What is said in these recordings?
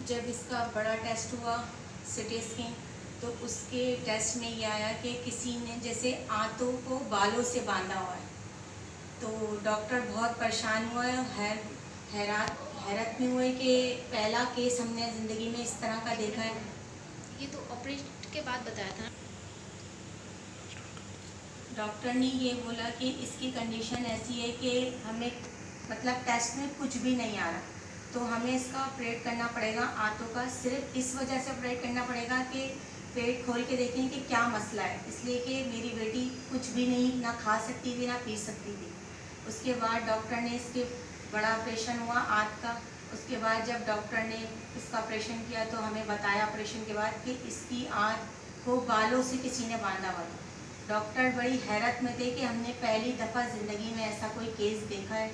जब इसका बड़ा टेस्ट हुआ सिटी स्कैन, तो उसके टेस्ट में ये आया कि किसी ने जैसे आंतों को बालों से बांधा हुआ है। तो डॉक्टर बहुत परेशान हुआ है, हैरत में हुए कि पहला केस हमने ज़िंदगी में इस तरह का देखा है। ये तो ऑपरेशन के बाद बताया था। डॉक्टर ने ये बोला कि इसकी कंडीशन ऐसी है कि हमें मतलब टेस्ट में कुछ भी नहीं आ रहा, तो हमें इसका ऑपरेट करना पड़ेगा आंतों का। सिर्फ इस वजह से ऑपरेट करना पड़ेगा कि पेट खोल के देखें कि क्या मसला है, इसलिए कि मेरी बेटी कुछ भी नहीं, ना खा सकती थी ना पी सकती थी। उसके बाद डॉक्टर ने इसके बड़ा ऑपरेशन हुआ आंत का। उसके बाद जब डॉक्टर ने इसका ऑपरेशन किया तो हमें बताया ऑपरेशन के बाद कि इसकी आंत को बालों से किसी ने बांधा हुआ था। डॉक्टर बड़ी हैरत में थे कि हमने पहली दफ़ा ज़िंदगी में ऐसा कोई केस देखा है।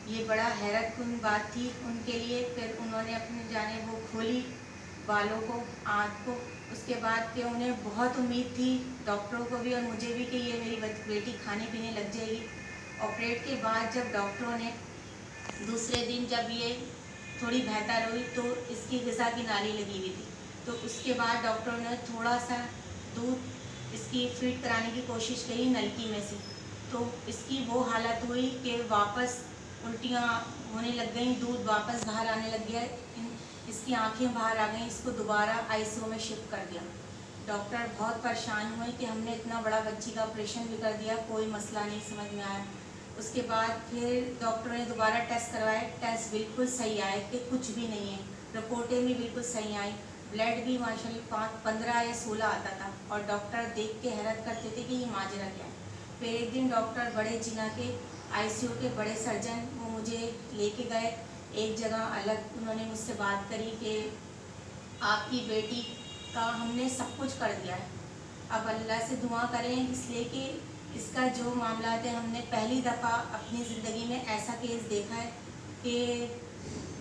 ये बड़ा हैरतकुन बात थी उनके लिए। फिर उन्होंने अपनी जाने वो खोली बालों को, आँख को। उसके बाद कि उन्हें बहुत उम्मीद थी, डॉक्टरों को भी और मुझे भी, कि ये मेरी बेटी खाने पीने लग जाएगी। ऑपरेट के बाद जब डॉक्टरों ने दूसरे दिन जब ये थोड़ी बेहतर हुई तो इसकी ग़िज़ा की नाली लगी हुई थी, तो उसके बाद डॉक्टरों ने थोड़ा सा दूध इसकी फीड कराने की कोशिश करी नलकी में से। तो इसकी वो हालत हुई कि वापस उल्टियाँ होने लग गई, दूध वापस बाहर आने लग गया, इसकी आंखें बाहर आ गई। इसको दोबारा आईसीयू में शिफ्ट कर दिया। डॉक्टर बहुत परेशान हुए कि हमने इतना बड़ा बच्ची का ऑपरेशन भी कर दिया, कोई मसला नहीं समझ में आया। उसके बाद फिर डॉक्टरों ने दोबारा टेस्ट करवाए, टेस्ट बिल्कुल सही आए कि कुछ भी नहीं है। रिपोर्टें भी बिल्कुल सही आई, ब्लड भी माशाल्लाह 15 या 16 आता था, और डॉक्टर देख के हैरत करते थे कि ये माजरा क्या है। फिर एक दिन डॉक्टर बड़े जिना के आईसीयू के बड़े सर्जन वो मुझे लेके गए एक जगह अलग। उन्होंने मुझसे बात करी कि आपकी बेटी का हमने सब कुछ कर दिया है, अब अल्लाह से दुआ करें, इसलिए कि इसका जो मामला है हमने पहली दफ़ा अपनी ज़िंदगी में ऐसा केस देखा है कि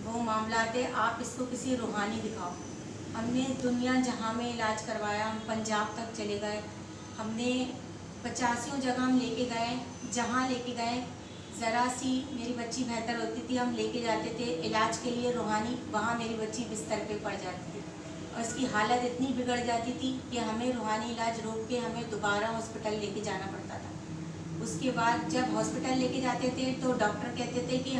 वो मामला है आप इसको किसी रूहानी दिखाओ। हमने दुनिया जहाँ में इलाज करवाया, हम पंजाब तक चले गए, हमने 85 जगह हम लेके गए, जहाँ लेके गए ज़रा सी मेरी बच्ची बेहतर होती थी, हम लेके जाते थे इलाज के लिए रूहानी, वहाँ मेरी बच्ची बिस्तर पे पड़ जाती थी और इसकी हालत इतनी बिगड़ जाती थी कि हमें रूहानी इलाज रोक के हमें दोबारा हॉस्पिटल लेके जाना पड़ता था। उसके बाद जब हॉस्पिटल लेके जाते थे तो डॉक्टर कहते थे कि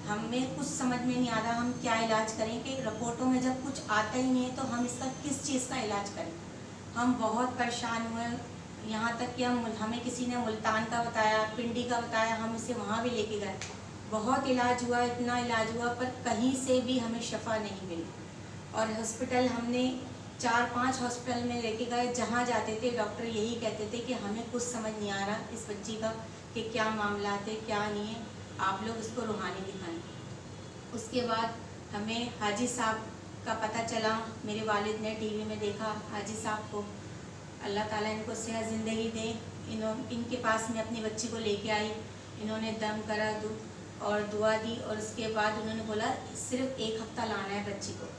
हमें कुछ समझ में नहीं आ रहा, हम क्या इलाज करें, कि रिपोर्टों में जब कुछ आता ही नहीं है तो हम इसका किस चीज़ का इलाज करें। हम बहुत परेशान हुए, यहाँ तक कि हमें किसी ने मुल्तान का बताया, पिंडी का बताया, हम इसे वहाँ भी लेके गए। बहुत इलाज हुआ, इतना इलाज हुआ, पर कहीं से भी हमें शफा नहीं मिली। और हॉस्पिटल हमने 4-5 हॉस्पिटल में लेके गए, जहाँ जाते थे डॉक्टर यही कहते थे कि हमें कुछ समझ नहीं आ रहा इस बच्ची का कि क्या मामला है क्या नहीं है, आप लोग इसको रूहानी दिखाएं। उसके बाद हमें हाजी साहब का पता चला, मेरे वालिद ने टीवी में देखा हाजी साहब को, अल्लाह ताला इनको सेहत ज़िंदगी दें। इनके पास में अपनी बच्ची को लेके आई, इन्होंने दम करा और दुआ दी, और उसके बाद उन्होंने बोला सिर्फ 1 हफ़्ता लाना है बच्ची को।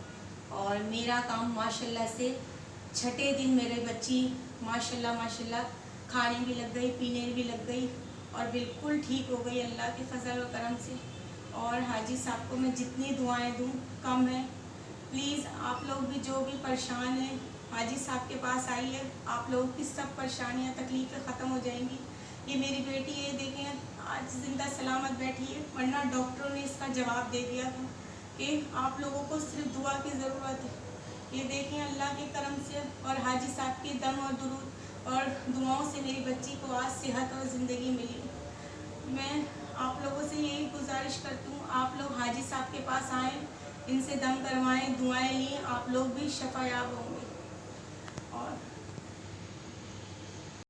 और मेरा काम माशाल्लाह से 6ठे दिन मेरी बच्ची माशाल्लाह खाने भी लग गई, पीने भी लग गई और बिल्कुल ठीक हो गई अल्लाह के फजल व करम से। और हाजी साहब को मैं जितनी दुआएं दूं कम है। प्लीज़ आप लोग भी जो भी परेशान हैं हाजी साहब के पास आइए, आप लोगों की सब परेशानियां तकलीफ़ें ख़त्म हो जाएंगी। ये मेरी बेटी है, देखें आज ज़िंदा सलामत बैठी है, वरना डॉक्टरों ने इसका जवाब दे दिया था कि आप लोगों को सिर्फ दुआ की ज़रूरत है। ये देखें अल्लाह के करम से और हाजी साहब के दम और दुरूद और दुआओं से मेरी बच्ची को आज सेहत और ज़िंदगी मिली। मैं आप लोगों से यही गुजारिश करती हूँ, आप लोग हाजी साहब के पास आएँ, इनसे दम करवाएं, दुआएं लें, आप लोग भी शफायाब होंगे। और